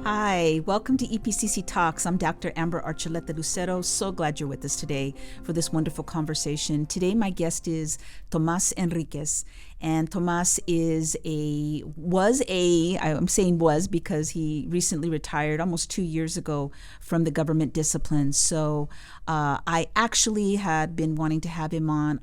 Hi, welcome to EPCC Talks. I'm Dr. Amber Archuleta Lucero. So glad you're with us today for this wonderful conversation. Today, my guest is Thomas Enriquez. And Thomas I'm saying was because he recently retired almost 2 years ago from the government discipline. So I actually had been wanting to have him on.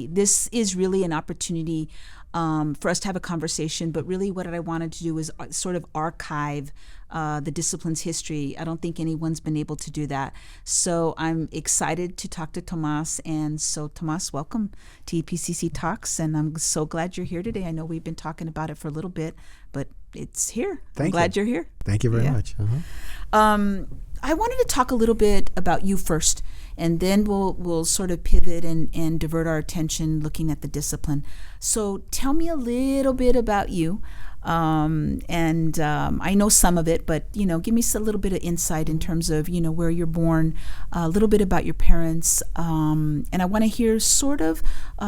This is really an opportunity for us to have a conversation, but really what I wanted to do is sort of archive the discipline's history. I don't think anyone's been able to do that. So I'm excited to talk to Thomas. And so Thomas, welcome to EPCC Talks. And I'm so glad you're here today. I know we've been talking about it for a little bit, but it's here. I'm glad you're here. Thank you very much. I wanted to talk a little bit about you first, and then we'll sort of pivot and divert our attention looking at the discipline. So tell me a little bit about you. I know some of it, but, give me a little bit of insight in terms of, where you're born, a little bit about your parents, and I want to hear sort of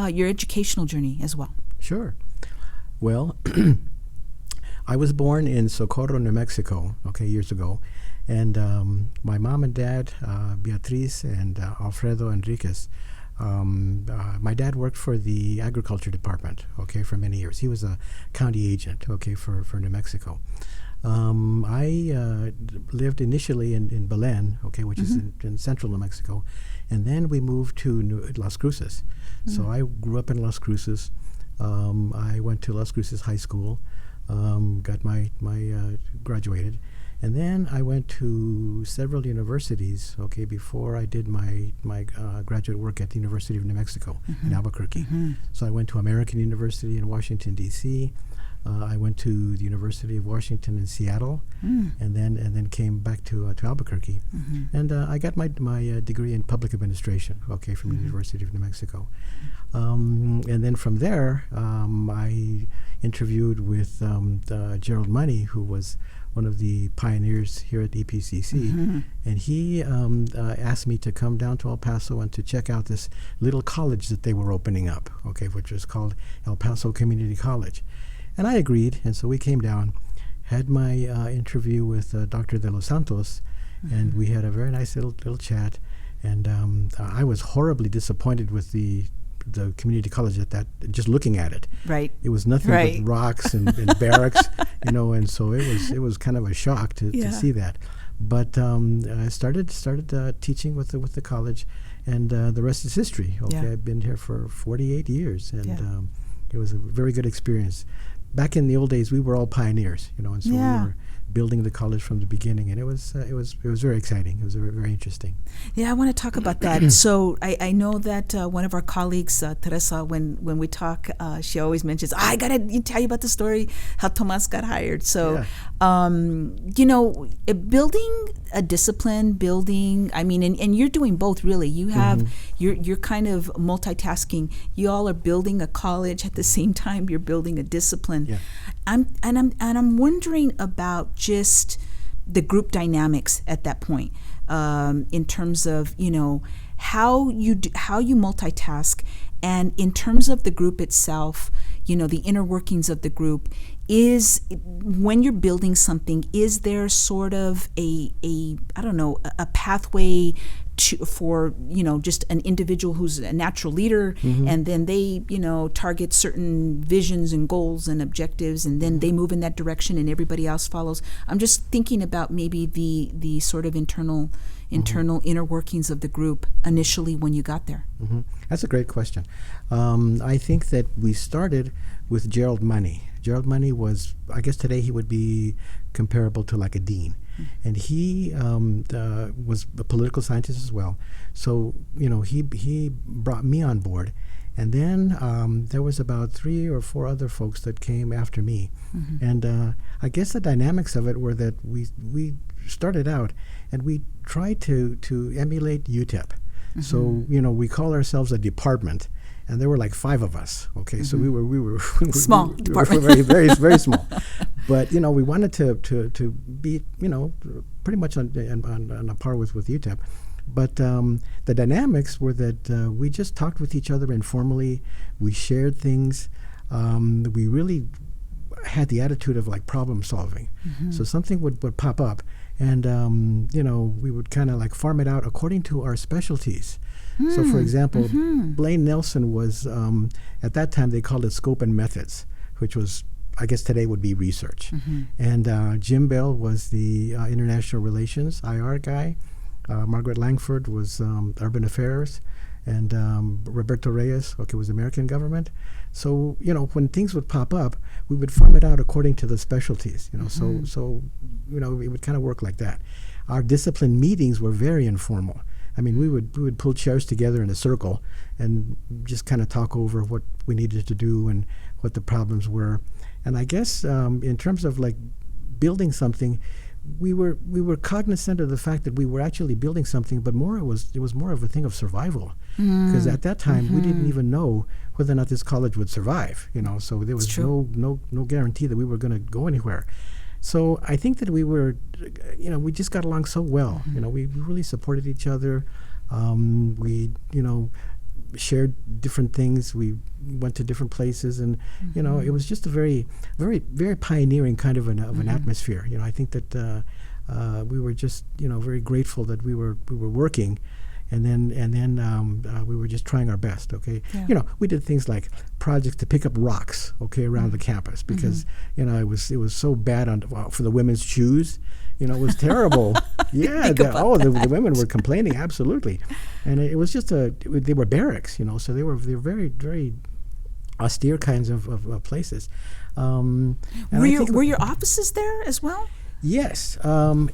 your educational journey as well. Sure. Well, I was born in Socorro, New Mexico, years ago. And my mom and dad, Beatriz and Alfredo Enriquez, my dad worked for the agriculture department, for many years. He was a county agent, for New Mexico. I lived initially in Belen, which is in central New Mexico, and then we moved to Las Cruces. So I grew up in Las Cruces. I went to Las Cruces High School, got my graduated. And then I went to several universities, before I did my graduate work at the University of New Mexico in Albuquerque. So I went to American University in Washington, D.C. I went to the University of Washington in Seattle, and then came back to Albuquerque. And I got my degree in public administration, from the University of New Mexico. And then from there, I interviewed with Gerald Money, who was one of the pioneers here at EPCC, and he asked me to come down to El Paso and to check out this little college that they were opening up, which was called El Paso Community College. And I agreed, and so we came down, had my interview with Dr. De Los Santos, and we had a very nice little chat, and I was horribly disappointed with the community college at that, just looking at it. Right. It was nothing but rocks and barracks, and so it was kind of a shock to see that. But I started teaching with the college, and the rest is history. I've been here for 48 years, and it was a very good experience. Back in the old days, we were all pioneers, and so we were building the college from the beginning, and it was very exciting. It was very, very interesting. Yeah, I want to talk about that. So I know that one of our colleagues, Teresa, when we talk, she always mentions, I got to tell you about the story, how Tomas got hired. So, building a discipline, and you're doing both, really. You have, you're kind of multitasking. You all are building a college at the same time you're building a discipline. Yeah. I'm wondering about just the group dynamics at that point, in terms of how you multitask, and in terms of the group itself, the inner workings of the group. Is when you're building something, is there sort of a pathway for just an individual who's a natural leader, and then they target certain visions and goals and objectives, and then they move in that direction and everybody else follows? I'm just thinking about maybe the sort of internal inner workings of the group initially when you got there. That's a great question. I think that we started with Gerald Money. Gerald Money was, I guess today he would be comparable to like a dean. And he was a political scientist as well. So, he brought me on board. And then there was about 3 or 4 other folks that came after me. And I guess the dynamics of it were that we started out and we tried to emulate UTEP. So, we call ourselves a department. And there were like 5 of us. So we were small department. We were very, very small. But we wanted to be pretty much on a par with UTEP. But the dynamics were that we just talked with each other informally. We shared things. We really had the attitude of like problem solving. So something would pop up, and we would kind of like farm it out according to our specialties. So for example, Blaine Nelson was, at that time they called it scope and methods, which was, I guess today would be research. And Jim Bell was the international relations, IR guy. Margaret Langford was urban affairs. And Roberto Reyes, was American government. So, when things would pop up, we would farm it out according to the specialties, So it would kind of work like that. Our discipline meetings were very informal. I mean, we would pull chairs together in a circle and just kind of talk over what we needed to do and what the problems were. And I guess in terms of like building something, we were cognizant of the fact that we were actually building something, but it was more of a thing of survival, because at that time we didn't even know whether or not this college would survive. So there was no guarantee that we were going to go anywhere. So I think that we were, we just got along so well. We really supported each other. We shared different things. We went to different places, and it was just a very, very, very pioneering kind of an atmosphere. I think that we were just very grateful that we were working, and then we were just trying our best. We did things like projects to pick up rocks around the campus, because it was so bad for the women's shoes. It was terrible. Yeah, the women were complaining, absolutely. And it was just they were barracks, so they were very, very austere kinds of places. Were your offices there as well? Yes.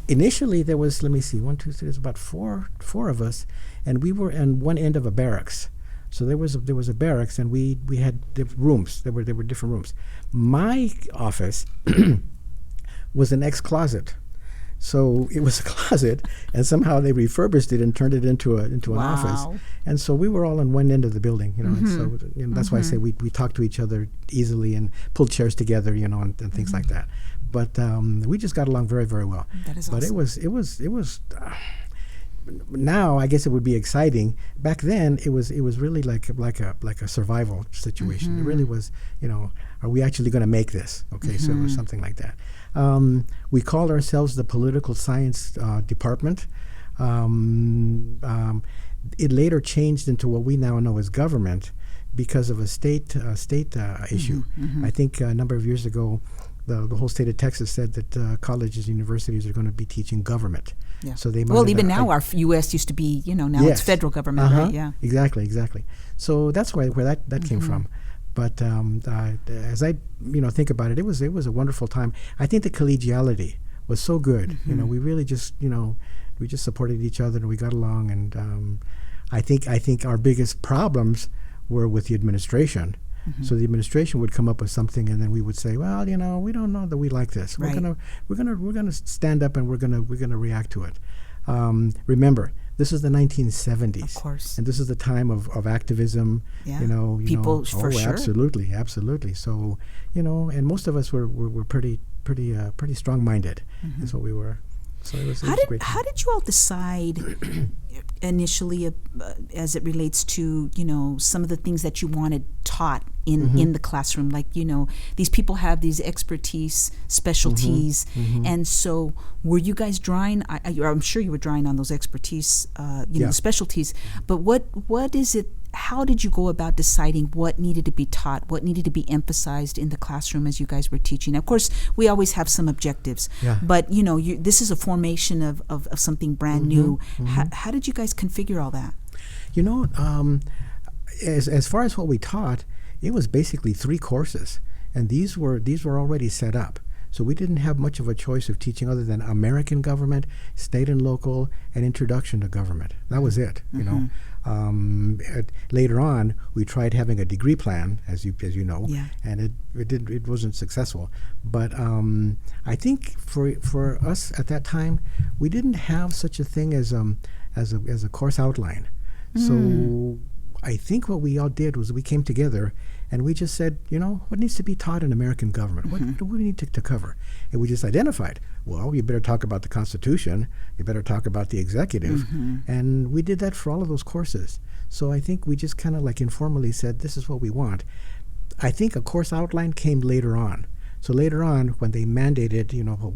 Initially there was, let me see, 1, 2, 3, there's about four of us, and we were on one end of a barracks. So there was a barracks, and we had rooms. There were different rooms. My office was an ex-closet. So it was a closet, and somehow they refurbished it and turned it into an office. And so we were all on one end of the building, and so that's why I say we talked to each other easily and pulled chairs together, and things like that. But we just got along very, very well. That is but awesome. it was. Now I guess it would be exciting. Back then it was really like a survival situation. It really was. Are we actually going to make this? So it was something like that. We called ourselves the Political Science Department. It later changed into what we now know as government because of a state issue. I think a number of years ago, the whole state of Texas said that colleges and universities are going to be teaching government. Yeah. So they even now our U.S. used to be, now it's federal government, right? Yeah. Exactly. So that's where that came from. But as I think about it, it was a wonderful time. I think the collegiality was so good. We really just we just supported each other and we got along. And I think our biggest problems were with the administration. So the administration would come up with something, and then we would say, well, we don't know that we like this. Right. We're gonna stand up and we're gonna react to it. Remember, this is the 1970s. Of course. And this is the time of activism. Yeah. People for sure. Absolutely. So, and most of us were pretty strong-minded. That's what we were. So it was great. How did you all decide initially as it relates to, some of the things that you wanted taught in the classroom? Like, these people have these expertise, specialties. And so were you guys drawing, I'm sure you were drawing on those expertise, specialties, but what is it, how did you go about deciding what needed to be taught, what needed to be emphasized in the classroom as you guys were teaching? Of course, we always have some objectives, but this is a formation of something brand new. How did you guys configure all that? As far as what we taught, it was basically 3 courses, and these were already set up. So we didn't have much of a choice of teaching other than American government, state and local, and introduction to government. That was it. Later on, we tried having a degree plan, as you know, and it wasn't successful. But I think for us at that time, we didn't have such a thing as a course outline. So I think what we all did was we came together and we just said, what needs to be taught in American government? What do we need to cover? And we just identified, well, you better talk about the Constitution, you better talk about the executive. And we did that for all of those courses. So I think we just kind of like informally said, this is what we want. I think a course outline came later on. So later on, when they mandated, what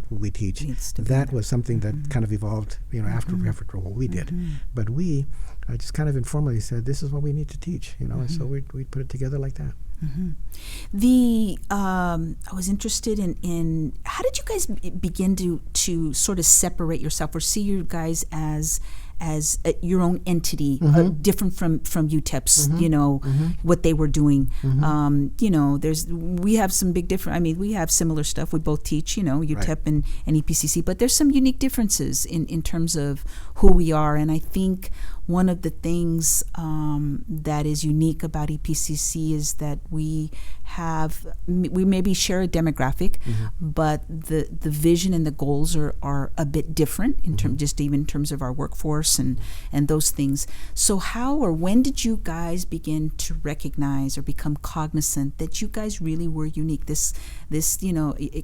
we teach, that was something that kind of evolved, after what we did. But we just kind of informally said, this is what we need to teach, and so we put it together like that. I was interested in how did you guys begin to sort of separate yourself or see you guys as your own entity, different from UTEP's, what they were doing. We have some big we have similar stuff. We both teach, UTEP and EPCC, but there's some unique differences in terms of who we are. And I think one of the things that is unique about EPCC is that we maybe share a demographic, but the vision and the goals are a bit different in terms of our workforce and those things. So how or when did you guys begin to recognize or become cognizant that you guys really were unique? This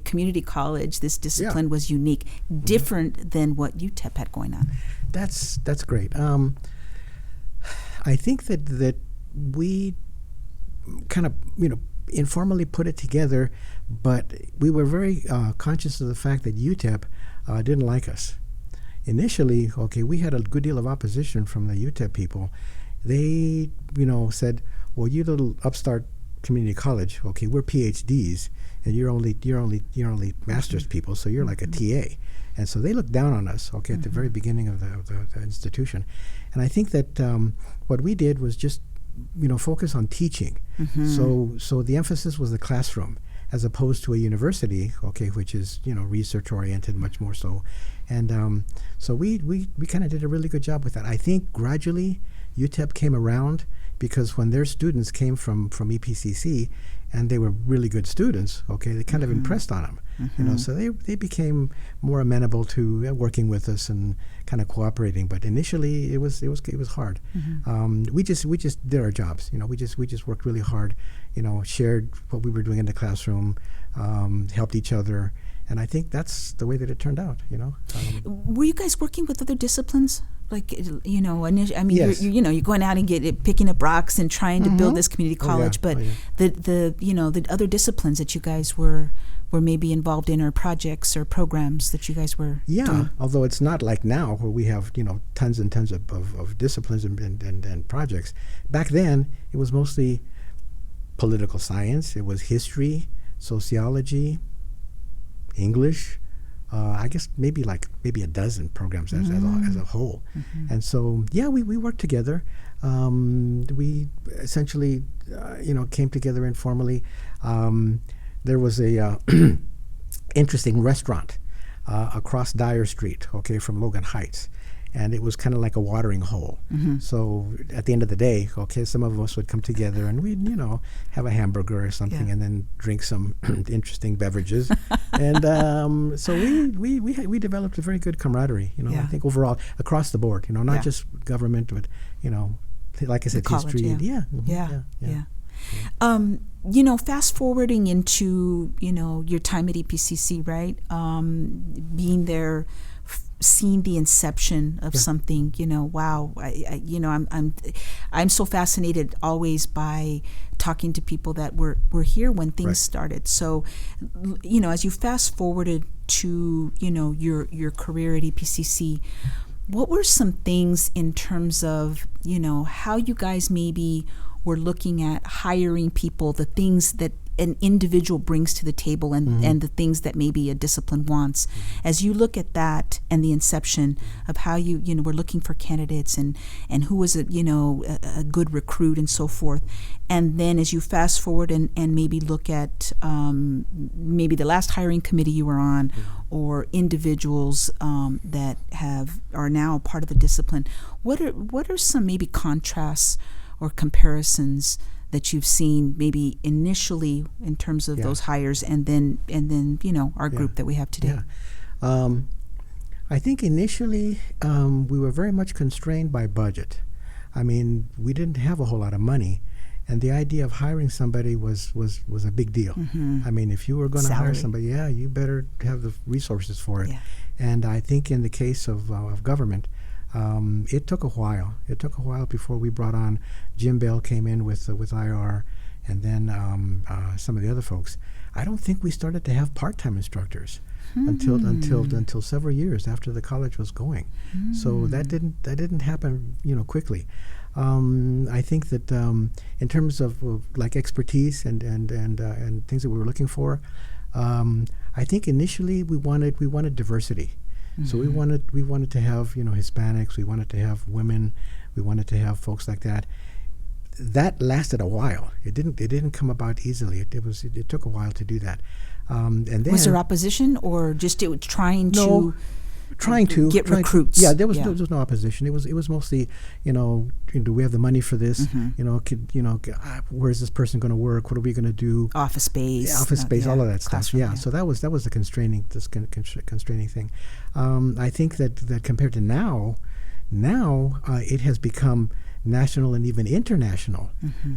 community college, this discipline was unique, different than what UTEP had going on. That's great. I think that we kind of informally put it together, but we were very conscious of the fact that UTEP didn't like us. Initially, we had a good deal of opposition from the UTEP people. They, said, "Well, you little upstart community college, we're PhDs, and you're only master's people, so you're like a TA." And so they looked down on us, at the very beginning of the institution. And I think that what we did was just, focus on teaching. So the emphasis was the classroom, as opposed to a university, which is, research oriented much more so. And so we kind of did a really good job with that. I think gradually UTEP came around, because when their students came from EPCC and they were really good students, they kind of impressed on them. So they became more amenable to working with us and kind of cooperating. But initially, it was hard. We just did our jobs. We just worked really hard. Shared what we were doing in the classroom, helped each other, and I think that's the way that it turned out. Were you guys working with other disciplines? Like, Yes. you're going out and picking up rocks and trying to build this community college, but the other disciplines that you guys were maybe involved in, or projects or programs that you guys were doing. Although it's not like now where we have tons and tons of disciplines and projects. Back then it was mostly political science, it was history, sociology, English, I guess maybe a dozen programs as a whole. And so we worked together. We essentially came together informally. There was a interesting restaurant across Dyer Street, from Logan Heights, and it was kind of like a watering hole. So at the end of the day, some of us would come together and we'd have a hamburger or something, and then drink some interesting beverages. And so we developed a very good camaraderie. I think overall across the board. Not just government, but like I said, college, history. Fast forwarding into your time at EPCC, right? Being there, seeing the inception of something. Wow. I'm so fascinated always by talking to people that were here when things started. So, as you fast forwarded to your career at EPCC, what were some things in terms of how you guys maybe were looking at hiring people, the things that an individual brings to the table, and the things that maybe a discipline wants? As you look at that and the inception of how you were looking for candidates and who was a good recruit and so forth, and then as you fast forward and maybe look at maybe the last hiring committee you were on, or individuals that are now part of the discipline, what are some maybe contrasts or comparisons that you've seen maybe initially in terms of those hires, and then our group that we have today? I think initially we were very much constrained by budget. I mean, we didn't have a whole lot of money, and the idea of hiring somebody was a big deal. I mean, if you were going to hire somebody, you better have the resources for it. And I think in the case of government, it took a while. It took a while before we brought on Jim Bell came in with IR, and then some of the other folks. I don't think we started to have part-time instructors until several years after the college was going. So that didn't happen, quickly. I think that in terms of like expertise and things that we were looking for, I think initially we wanted diversity. So we wanted to have Hispanics, we wanted to have women, we wanted to have folks like that. That lasted a while. It didn't come about easily. It took a while to do that. And then, was there opposition, or just trying to get recruits? Yeah, there was no opposition. It was mostly, do we have the money for this? Where's this person going to work? What are we going to do? Office space, all of that stuff. Yeah. Yeah. So that was the constraining thing. I think that compared to now it has become national and even international.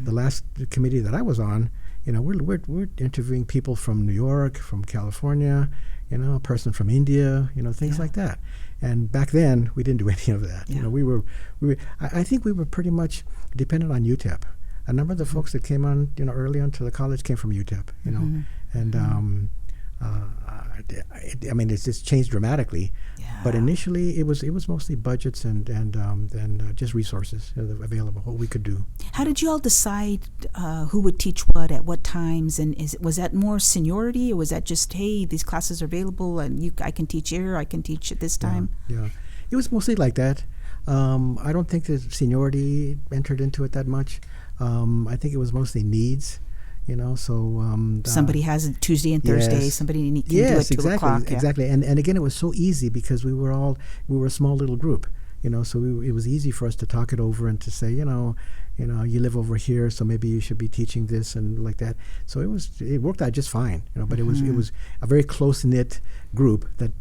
The last committee that I was on, we're interviewing people from New York, from California, a person from India, things like that. And back then we didn't do any of that. Yeah. I think we were pretty much dependent on UTEP. A number of the folks that came on, early on to the college came from UTEP, and it's just changed dramatically. Yeah. But initially, it was mostly budgets and just resources available, what we could do. How did you all decide who would teach what at what times? And was that more seniority, or was that just, hey, these classes are available and I can teach here, I can teach at this time? Yeah. It was mostly like that. I don't think that seniority entered into it that much. I think it was mostly needs. So somebody has it Tuesday and Thursday. Yes. Somebody can do it 2 o'clock. Yeah. Exactly. And again, it was so easy because we were a small little group. So it was easy for us to talk it over and to say, you live over here, so maybe you should be teaching this and like that. So it worked out just fine. But it was a very close knit group that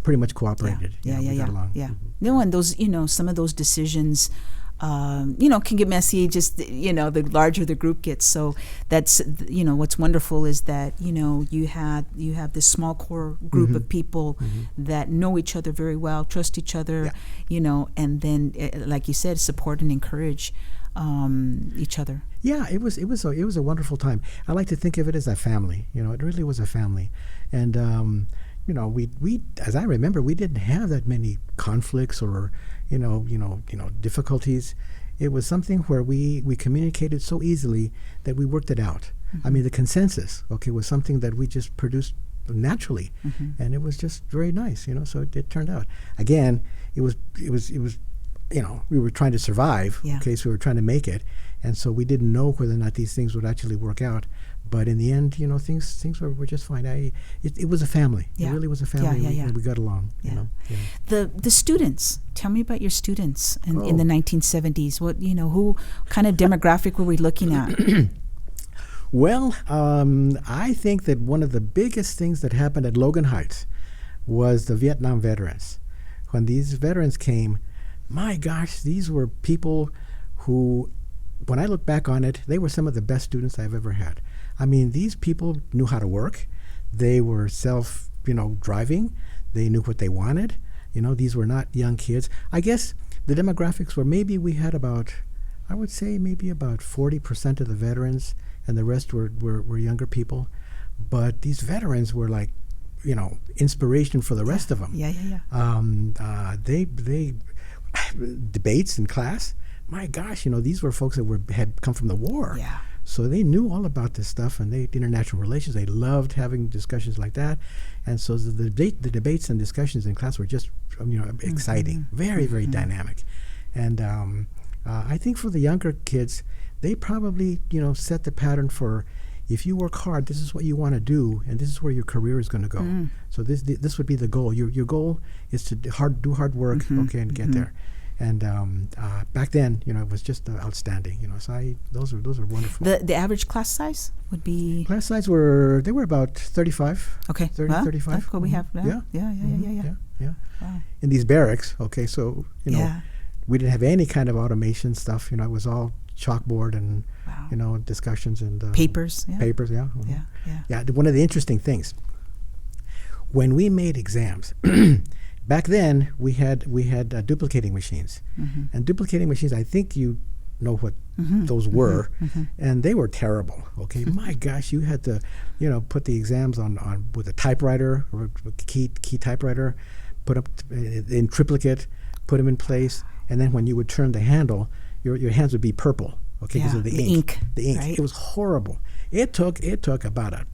pretty much cooperated. Yeah. We got along. Yeah. No, and those some of those decisions. Can get messy, just, the larger the group gets. So that's, what's wonderful is that, you have this small core group of people that know each other very well, trust each other, and then, like you said, support and encourage each other. Yeah, it was a wonderful time. I like to think of it as a family. It really was a family. And, we as I remember, we didn't have that many conflicts or, difficulties. It was something where we communicated so easily that we worked it out. I mean, the consensus, was something that we just produced naturally, and it was just very nice, So it turned out. Again, it was, we were trying to survive. Yeah. Okay, so we were trying to make it, and so we didn't know whether or not these things would actually work out. But in the end, things were just fine. It was a family. Yeah. It really was a family. Yeah. We got along. Yeah. The students. Tell me about your students in the 1970s. What who kind of demographic were we looking at? Well, I think that one of the biggest things that happened at Logan Heights was the Vietnam veterans. When these veterans came, my gosh, these were people who, when I look back on it, they were some of the best students I've ever had. I mean, these people knew how to work. They were driving. They knew what they wanted. These were not young kids. I guess the demographics were maybe we had about, I would say maybe about 40% of the veterans, and the rest were younger people. But these veterans were like, inspiration for the rest of them. Yeah. They debates in class. My gosh, these were folks that had come from the war. Yeah. So they knew all about this stuff, and international relations. They loved having discussions like that, and so the debates and discussions in class were just exciting, very very dynamic, and I think for the younger kids, they probably set the pattern for, if you work hard, this is what you want to do, and this is where your career is going to go. So this would be the goal. Your goal is to do hard work, and get there. And back then, it was just outstanding. So those are wonderful. The average class size would be? Class size were about 35. Okay. 30, 35. That's what we have now. Yeah. Wow. In these barracks, so we didn't have any kind of automation stuff. It was all chalkboard and discussions and papers. Yeah. Papers. Yeah. Yeah. One of the interesting things, when we made exams. Back then, we had duplicating machines, and duplicating machines. I think you know what those were, and they were terrible. Okay, my gosh, you had to, put the exams on with a typewriter or a key typewriter, put up in triplicate, put them in place, and then when you would turn the handle, your hands would be purple. Okay, because of the ink. The ink. Right? It was horrible. It took about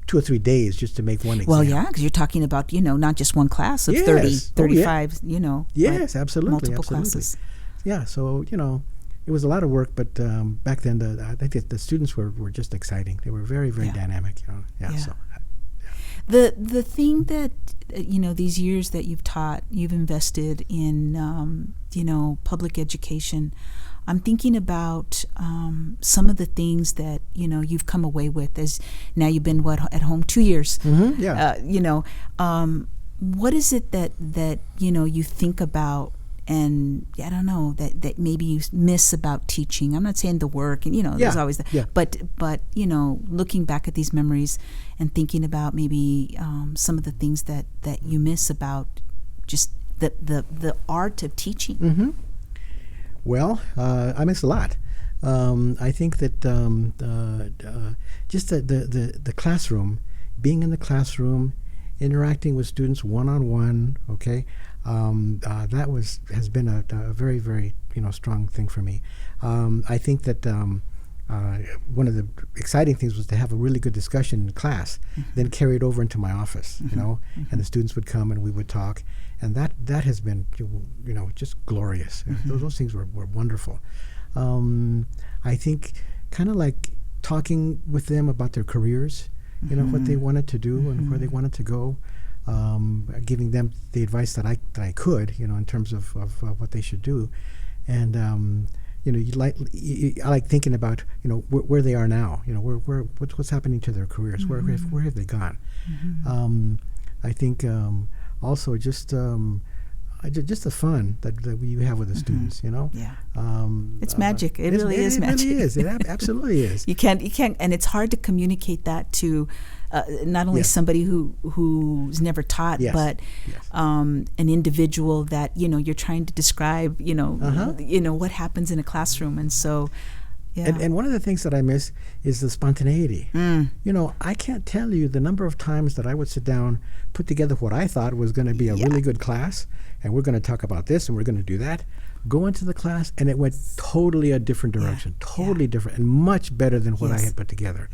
2 or 3 days just to make one exam. Well, yeah, because you're talking about, not just one class of 30, 35, Yes, absolutely. Multiple classes. Yeah, so, it was a lot of work, but back then I think that the students were just exciting. They were very, very dynamic, So. The thing that, these years that you've invested in, public education, I'm thinking about some of the things that, you've come away with as now you've been, at home 2 years. What is it that you think about and I don't know, that maybe you miss about teaching? I'm not saying the work, and there's always that, but looking back at these memories and thinking about maybe some of the things that you miss about just the art of teaching. Well, I miss a lot. I think that just the classroom, being in the classroom, interacting with students one-on-one, okay, that has been a very, very strong thing for me. I think that one of the exciting things was to have a really good discussion in class, then carry it over into my office, and the students would come and we would talk, and that has been just glorious. Those things were wonderful. I think kind of like talking with them about their careers, what they wanted to do and where they wanted to go. Giving them the advice that I could, in terms of what they should do, and I like thinking about where they are now, what's happening to their careers, where have they gone? I think also just the fun that you have with the students, it's magic. It really is magic. It really is. It absolutely is. You can't, and it's hard to communicate that to not only somebody who's never taught, but an individual that you're trying to describe, what happens in a classroom, and so. Yeah. And one of the things that I miss is the spontaneity. I can't tell you the number of times that I would sit down, put together what I thought was going to be a really good class, and we're going to talk about this and we're going to do that, go into the class, and it went totally a different direction, totally different, and much better than what I had put together.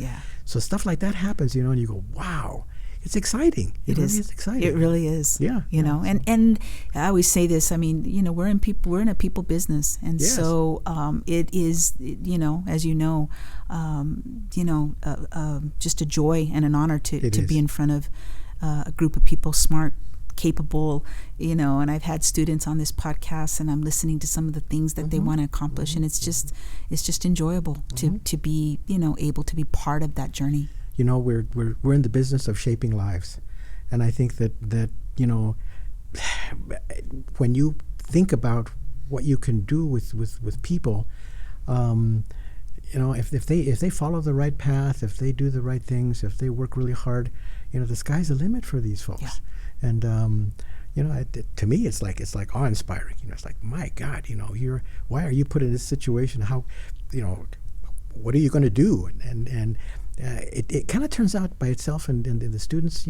So stuff like that happens, and you go, wow. It's exciting. It really is exciting. It really is. Yeah. And I always say this. I mean, we're in a people business, and so it is, as just a joy and an honor to be in front of a group of people, smart, capable, and I've had students on this podcast, and I'm listening to some of the things that they want to accomplish, and it's just enjoyable to be, able to be part of that journey. We're in the business of shaping lives, and I think that when you think about what you can do with people, if they follow the right path, if they do the right things, if they work really hard, the sky's the limit for these folks. And to me, it's like awe-inspiring. It's like, my God, why are you put in this situation? How, what are you going to do? And it kind of turns out by itself, and the students,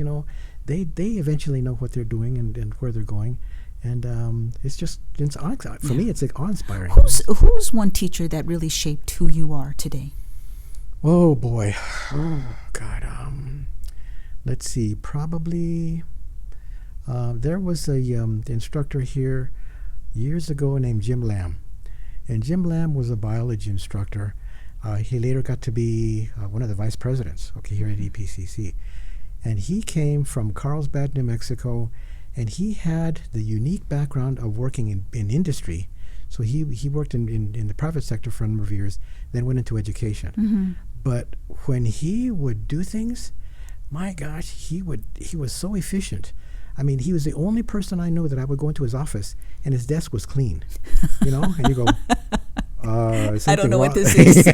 they eventually know what they're doing and where they're going, and for me, it's like awe-inspiring. Who's one teacher that really shaped who you are today? Oh boy, God, let's see, probably there was a instructor here years ago named Jim Lamb, and Jim Lamb was a biology instructor. He later got to be one of the vice presidents, here at EPCC. And he came from Carlsbad, New Mexico, and he had the unique background of working in industry. So he worked in the private sector for a number of years, then went into education. But when he would do things, my gosh, he was so efficient. I mean, he was the only person I know that I would go into his office and his desk was clean, and you go, I don't know what this is.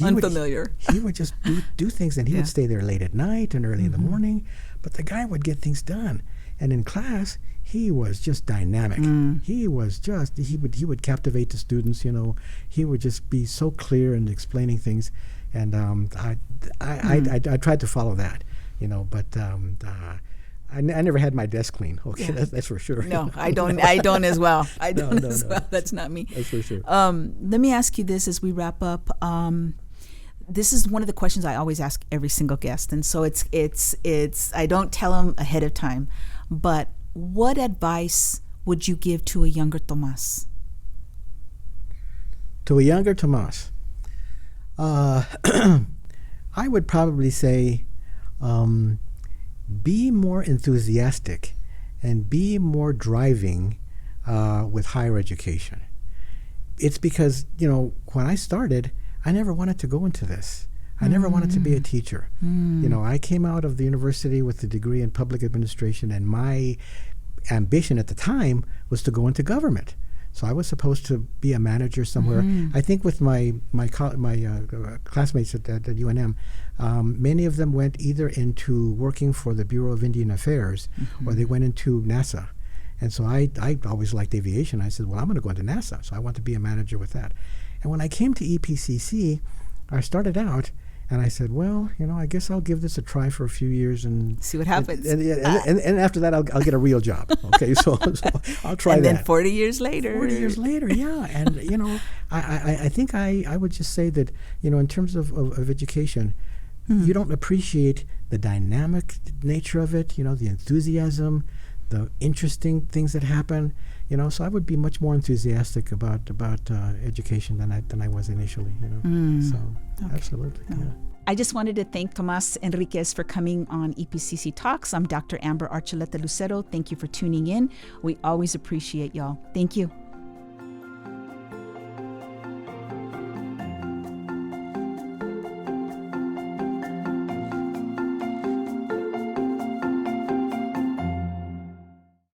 Unfamiliar. He would just do things, and he would stay there late at night and early in the morning, but the guy would get things done. And in class, he was just dynamic. He would captivate the students. He would just be so clear in explaining things, and I tried to follow that. But I never had my desk clean. Okay, Yeah. that's for sure. No, I don't. I don't as well. I don't No, as no. well. That's not me. That's for sure. Let me ask you this as we wrap up. This is one of the questions I always ask every single guest, and so it's. I don't tell them ahead of time, but what advice would you give to a younger Tomas? To a younger Tomas, I would probably say, be more enthusiastic and be more driving with higher education. It's because, when I started, I never wanted to go into this. I never wanted to be a teacher. I came out of the university with a degree in public administration, and my ambition at the time was to go into government. So I was supposed to be a manager somewhere. I think with my classmates at UNM, many of them went either into working for the Bureau of Indian Affairs or they went into NASA. And so I always liked aviation. I said, well, I'm going to go into NASA. So I want to be a manager with that. And when I came to EPCC, I started out and I said, well, I guess I'll give this a try for a few years and See what happens. And after that, I'll get a real job. Okay, so I'll try and that. then 40 years later. 40 years later, yeah. And, I think I would just say that, in terms of education, you don't appreciate the dynamic nature of it, the enthusiasm, the interesting things that happen. So I would be much more enthusiastic about education than I was initially. So Okay. absolutely. No. Yeah. I just wanted to thank Thomas Enriquez for coming on EPCC Talks. I'm Dr. Amber Archuleta Lucero. Thank you for tuning in. We always appreciate y'all. Thank you.